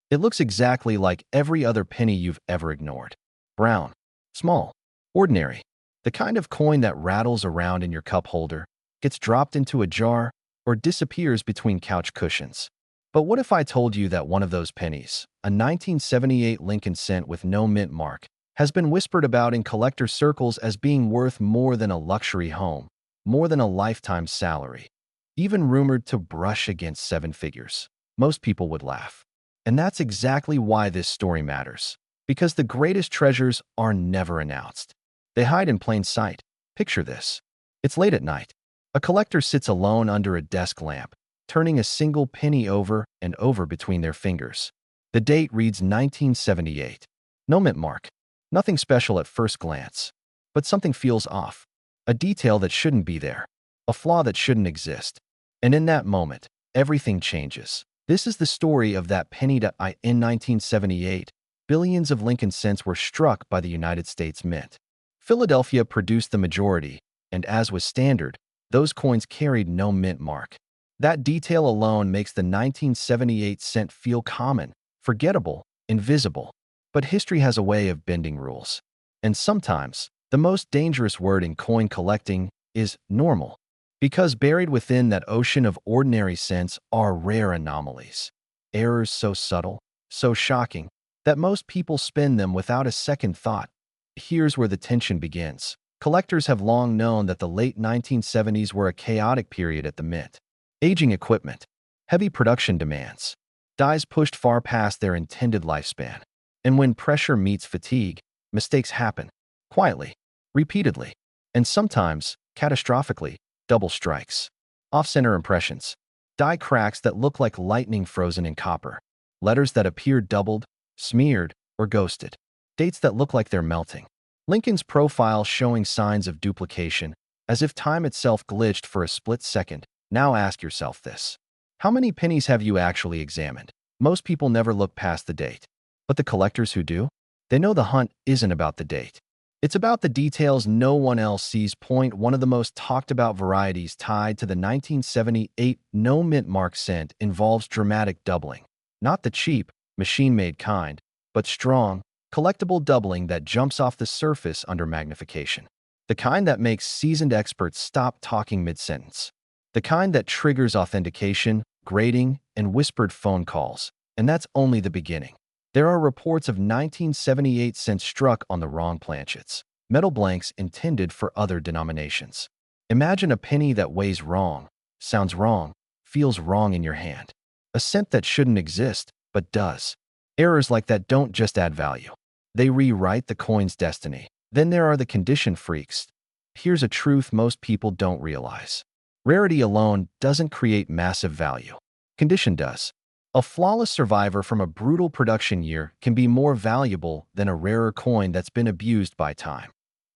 It looks exactly like every other penny you've ever ignored. Brown, small, ordinary. The kind of coin that rattles around in your cup holder, gets dropped into a jar, or disappears between couch cushions. But what if I told you that one of those pennies, a 1978 Lincoln cent with no mint mark, has been whispered about in collector circles as being worth more than a luxury home, more than a lifetime salary, even rumored to brush against seven figures? Most people would laugh. And that's exactly why this story matters. Because the greatest treasures are never announced. They hide in plain sight. Picture this. It's late at night. A collector sits alone under a desk lamp, turning a single penny over and over between their fingers. The date reads 1978. No mint mark. Nothing special at first glance. But something feels off. A detail that shouldn't be there. A flaw that shouldn't exist. And in that moment, everything changes. This is the story of that penny that in 1978, billions of Lincoln cents were struck by the United States Mint. Philadelphia produced the majority, and as was standard, those coins carried no mint mark. That detail alone makes the 1978 cent feel common, forgettable, invisible. But history has a way of bending rules. And sometimes, the most dangerous word in coin collecting is normal. Because buried within that ocean of ordinary cents are rare anomalies. Errors so subtle, so shocking, that most people spend them without a second thought. Here's where the tension begins. Collectors have long known that the late 1970s were a chaotic period at the Mint. Aging equipment, heavy production demands, dies pushed far past their intended lifespan. And when pressure meets fatigue, mistakes happen. Quietly, repeatedly, and sometimes, catastrophically. Double strikes. Off-center impressions. Die cracks that look like lightning frozen in copper. Letters that appear doubled, smeared, or ghosted. Dates that look like they're melting. Lincoln's profile showing signs of duplication, as if time itself glitched for a split second. Now ask yourself this. How many pennies have you actually examined? Most people never look past the date. But the collectors who do? They know the hunt isn't about the date. It's about the details no one else sees. One of the most talked about varieties tied to the 1978 no mint mark cent involves dramatic doubling. Not the cheap, machine-made kind, but strong, collectible doubling that jumps off the surface under magnification. The kind that makes seasoned experts stop talking mid-sentence. The kind that triggers authentication, grading, and whispered phone calls. And that's only the beginning. There are reports of 1978 cents struck on the wrong planchets, metal blanks intended for other denominations. Imagine a penny that weighs wrong, sounds wrong, feels wrong in your hand. A cent that shouldn't exist, but does. Errors like that don't just add value. They rewrite the coin's destiny. Then there are the condition freaks. Here's a truth most people don't realize. Rarity alone doesn't create massive value. Condition does. A flawless survivor from a brutal production year can be more valuable than a rarer coin that's been abused by time.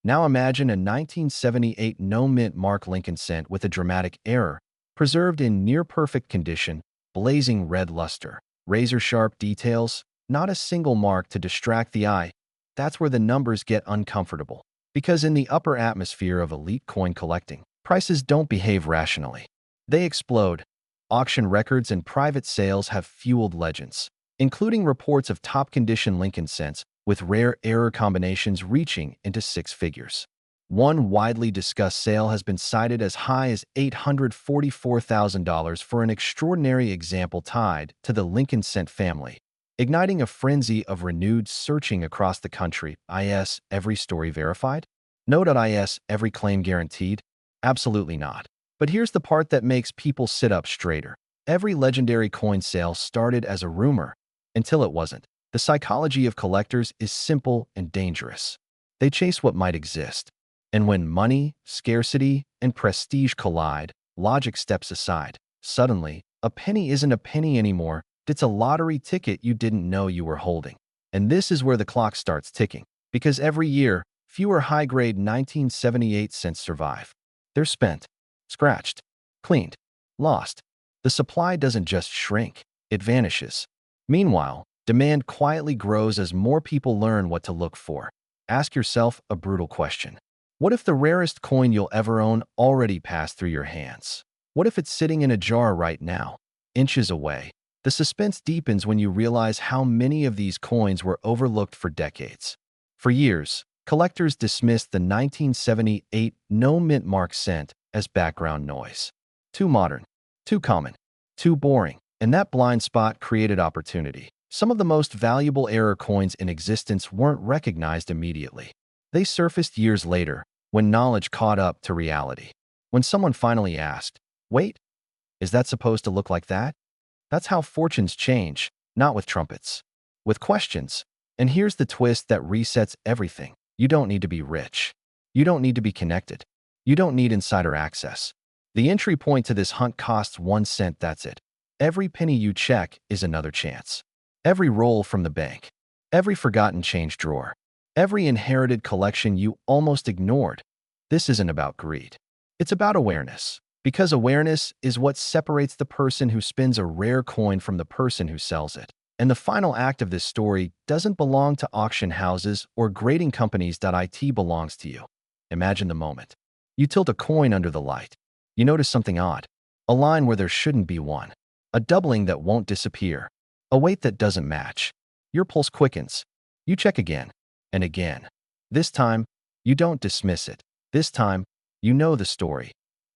Now imagine a 1978 no mint mark Lincoln cent with a dramatic error, preserved in near-perfect condition, blazing red luster, razor-sharp details, not a single mark to distract the eye. That's where the numbers get uncomfortable. Because in the upper atmosphere of elite coin collecting, prices don't behave rationally. They explode. Auction records and private sales have fueled legends, including reports of top-condition Lincoln cents with rare error combinations reaching into six figures. One widely discussed sale has been cited as high as $844,000 for an extraordinary example tied to the Lincoln cent family, igniting a frenzy of renewed searching across the country. Is every story verified? No. Is every claim guaranteed? Absolutely not. But here's the part that makes people sit up straighter. Every legendary coin sale started as a rumor, until it wasn't. The psychology of collectors is simple and dangerous. They chase what might exist. And when money, scarcity, and prestige collide, logic steps aside. Suddenly, a penny isn't a penny anymore. It's a lottery ticket you didn't know you were holding. And this is where the clock starts ticking. Because every year, fewer high-grade 1978 cents survive. They're spent. Scratched, cleaned, lost. The supply doesn't just shrink, it vanishes. Meanwhile, demand quietly grows as more people learn what to look for. Ask yourself a brutal question. What if the rarest coin you'll ever own already passed through your hands? What if it's sitting in a jar right now, inches away, The suspense deepens when you realize how many of these coins were overlooked for decades. For years, collectors dismissed the 1978 no mint mark cent as background noise. Too modern, too common, too boring, and that blind spot created opportunity. Some of the most valuable error coins in existence weren't recognized immediately. They surfaced years later, when knowledge caught up to reality. When someone finally asked, "Wait, is that supposed to look like that?" That's how fortunes change, not with trumpets, with questions. And here's the twist that resets everything. You don't need to be rich. You don't need to be connected. You don't need insider access. The entry point to this hunt costs 1 cent, that's it. Every penny you check is another chance. Every roll from the bank. Every forgotten change drawer. Every inherited collection you almost ignored. This isn't about greed. It's about awareness. Because awareness is what separates the person who spins a rare coin from the person who sells it. And the final act of this story doesn't belong to auction houses or grading companies. It belongs to you. Imagine the moment. You tilt a coin under the light. You notice something odd. A line where there shouldn't be one. A doubling that won't disappear. A weight that doesn't match. Your pulse quickens. You check again and again. This time, you don't dismiss it. This time, you know the story.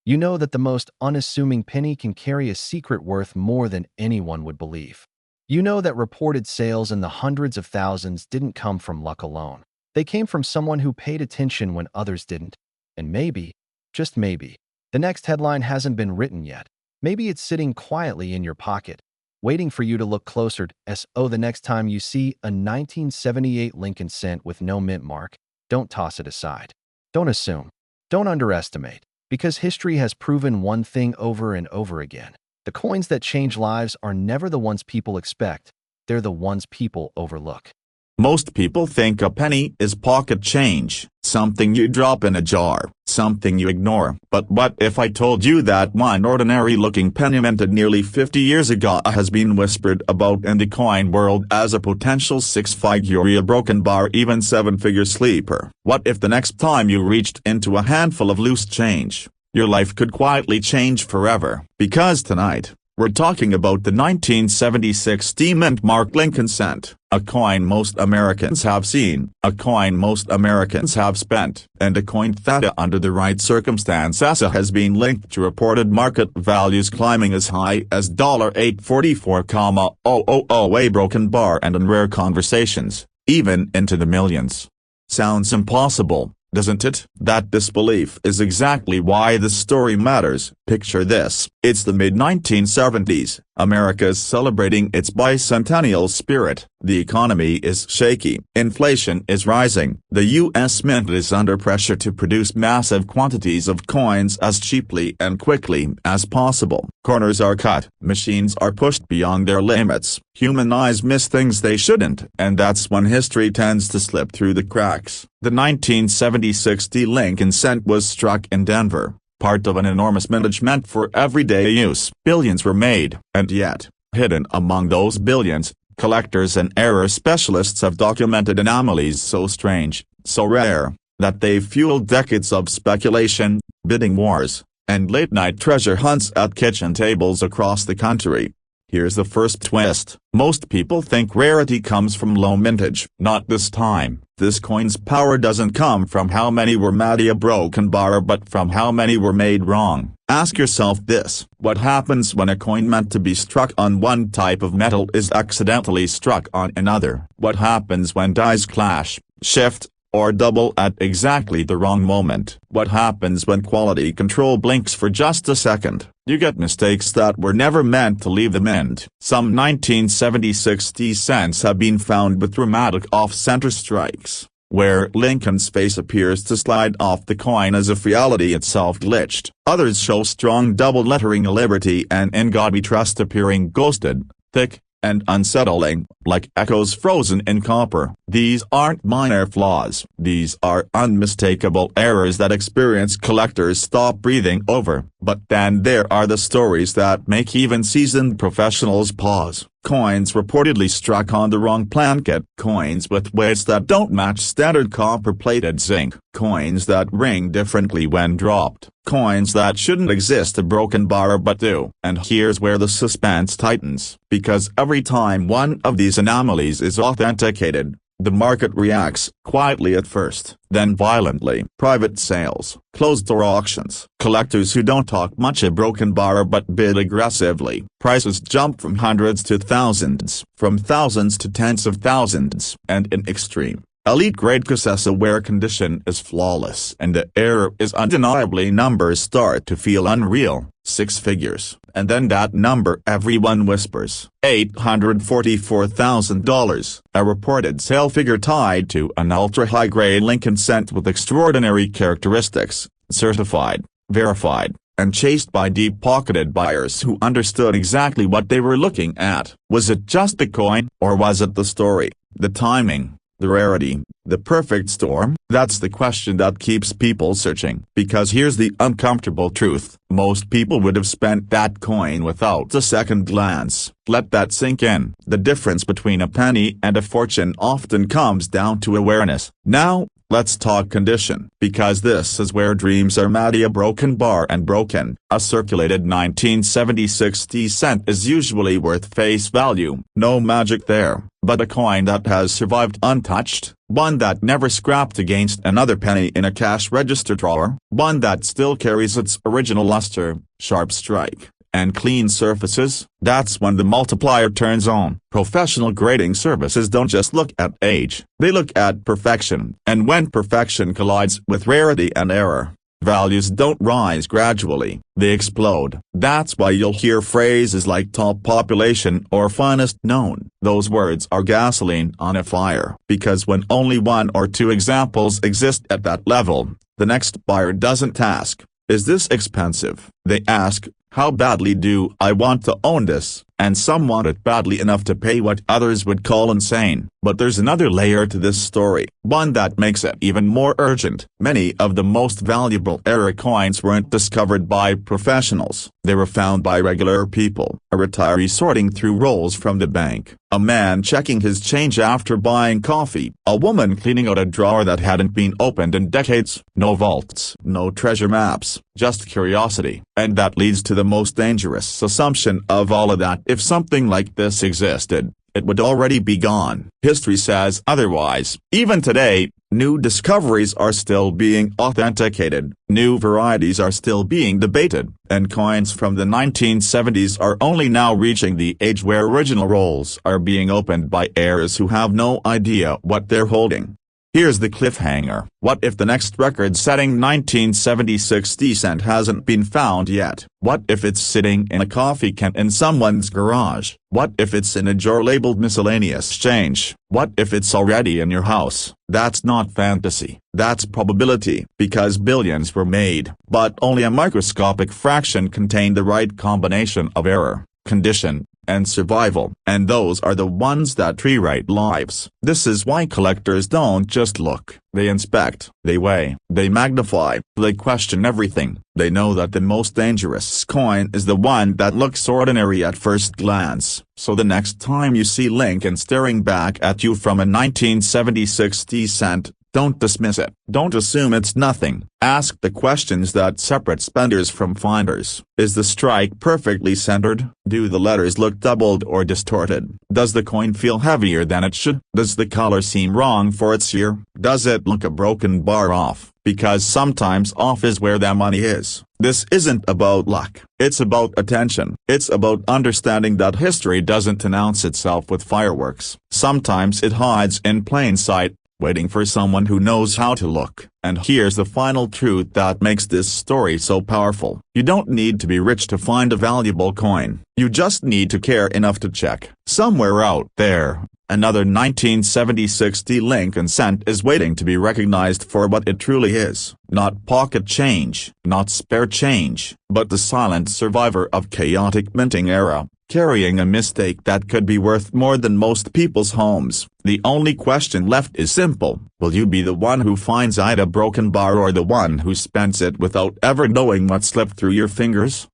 You know that the most unassuming penny can carry a secret worth more than anyone would believe. You know that reported sales in the hundreds of thousands didn't come from luck alone. They came from someone who paid attention when others didn't. And maybe, just maybe, the next headline hasn't been written yet. Maybe it's sitting quietly in your pocket, waiting for you to look closer. The next time you see a 1978 Lincoln cent with no mint mark, don't toss it aside. Don't assume. Don't underestimate. Because history has proven one thing over and over again. The coins that change lives are never the ones people expect. They're the ones people overlook. Most people think a penny is pocket change, something you drop in a jar, something you ignore. But what if I told you that one ordinary-looking penny minted nearly 50 years ago has been whispered about in the coin world as a potential 6-figure broken bar, even 7-figure sleeper? What if the next time you reached into a handful of loose change, your life could quietly change forever? Because tonight, we're talking about the 1976 mint mark Lincoln cent, a coin most Americans have seen, a coin most Americans have spent, and a coin that under the right circumstances has been linked to reported market values climbing as high as $844,000, a broken bar, and in rare conversations, even into the millions. Sounds impossible, doesn't it? That disbelief is exactly why this story matters. Picture this. It's the mid-1970s. America is celebrating its bicentennial spirit. The economy is shaky. Inflation is rising. The U.S. Mint is under pressure to produce massive quantities of coins as cheaply and quickly as possible. Corners are cut. Machines are pushed beyond their limits. Human eyes miss things they shouldn't, and that's when history tends to slip through the cracks. The 1976 Lincoln cent was struck in Denver, part of an enormous mintage meant for everyday use. Billions were made, and yet, hidden among those billions, collectors and error specialists have documented anomalies so strange, so rare, that they've fueled decades of speculation, bidding wars, and late-night treasure hunts at kitchen tables across the country. Here's the first twist. Most people think rarity comes from low mintage. Not this time. This coin's power doesn't come from how many were made a broken bar but from how many were made wrong. Ask yourself this. What happens when a coin meant to be struck on one type of metal is accidentally struck on another? What happens when dies clash, shift, or double at exactly the wrong moment? What happens when quality control blinks for just a second? You get mistakes that were never meant to leave the mint. Some 1976 cents have been found with dramatic off-center strikes, where Lincoln's face appears to slide off the coin as if reality itself glitched. Others show strong double lettering Liberty and In God We Trust appearing ghosted, thick, and unsettling, like echoes frozen in copper. These aren't minor flaws. These are unmistakable errors that experienced collectors stop breathing over. But then there are the stories that make even seasoned professionals pause. Coins reportedly struck on the wrong placket. Coins with weights that don't match standard copper-plated zinc. Coins that ring differently when dropped. Coins that shouldn't exist, a broken bar but do. And here's where the suspense tightens. Because every time one of these anomalies is authenticated, the market reacts, quietly at first, then violently. Private sales, closed-door auctions, collectors who don't talk much, a broken bar but bid aggressively. Prices jump from hundreds to thousands, from thousands to tens of thousands, and in extreme, elite-grade cases where condition is flawless and the error is undeniably, numbers start to feel unreal. 6 figures, and then that number everyone whispers, $844,000, a reported sale figure tied to an ultra-high-grade Lincoln cent with extraordinary characteristics, certified, verified, and chased by deep-pocketed buyers who understood exactly what they were looking at. Was it just the coin, or was it the story, the timing, the rarity, the perfect storm? That's the question that keeps people searching. Because here's the uncomfortable truth. Most people would have spent that coin without a second glance. Let that sink in. The difference between a penny and a fortune often comes down to awareness. Now, let's talk condition. Because this is where dreams are mad. A broken bar and broken, a circulated 1976 cent is usually worth face value. No magic there. But a coin that has survived untouched, one that never scrapped against another penny in a cash register drawer, one that still carries its original luster, sharp strike, and clean surfaces, that's when the multiplier turns on. Professional grading services don't just look at age, they look at perfection. And when perfection collides with rarity and error, values don't rise gradually, they explode. That's why you'll hear phrases like top population or finest known. Those words are gasoline on a fire. Because when only one or two examples exist at that level, the next buyer doesn't ask, is this expensive? They ask, how badly do I want to own this? And some want it badly enough to pay what others would call insane. But there's another layer to this story, one that makes it even more urgent. Many of the most valuable error coins weren't discovered by professionals. They were found by regular people, a retiree sorting through rolls from the bank, a man checking his change after buying coffee, a woman cleaning out a drawer that hadn't been opened in decades. No vaults, no treasure maps, just curiosity. And that leads to the most dangerous assumption of all of that. If something like this existed, it would already be gone. History says otherwise. Even today, new discoveries are still being authenticated, new varieties are still being debated, and coins from the 1970s are only now reaching the age where original rolls are being opened by heirs who have no idea what they're holding. Here's the cliffhanger. What if the next record-setting 1976 cent hasn't been found yet? What if it's sitting in a coffee can in someone's garage? What if it's in a drawer labeled miscellaneous change? What if it's already in your house? That's not fantasy. That's probability. Because billions were made, but only a microscopic fraction contained the right combination of error, condition, and survival. And those are the ones that rewrite lives. This is why collectors don't just look, they inspect, they weigh, they magnify, they question everything. They know that the most dangerous coin is the one that looks ordinary at first glance. So the next time you see Lincoln staring back at you from a 1976 cent, don't dismiss it. Don't assume it's nothing. Ask the questions that separate spenders from finders. Is the strike perfectly centered? Do the letters look doubled or distorted? Does the coin feel heavier than it should? Does the color seem wrong for its year? Does it look a broken bar off? Because sometimes off is where the money is. This isn't about luck. It's about attention. It's about understanding that history doesn't announce itself with fireworks. Sometimes it hides in plain sight, waiting for someone who knows how to look. And here's the final truth that makes this story so powerful. You don't need to be rich to find a valuable coin. You just need to care enough to check. Somewhere out there, another 1976 Lincoln cent is waiting to be recognized for what it truly is. Not pocket change, not spare change, but the silent survivor of chaotic minting era. carrying a mistake that could be worth more than most people's homes. The only question left is simple: will you be the one who finds a broken bar or the one who spends it without ever knowing what slipped through your fingers?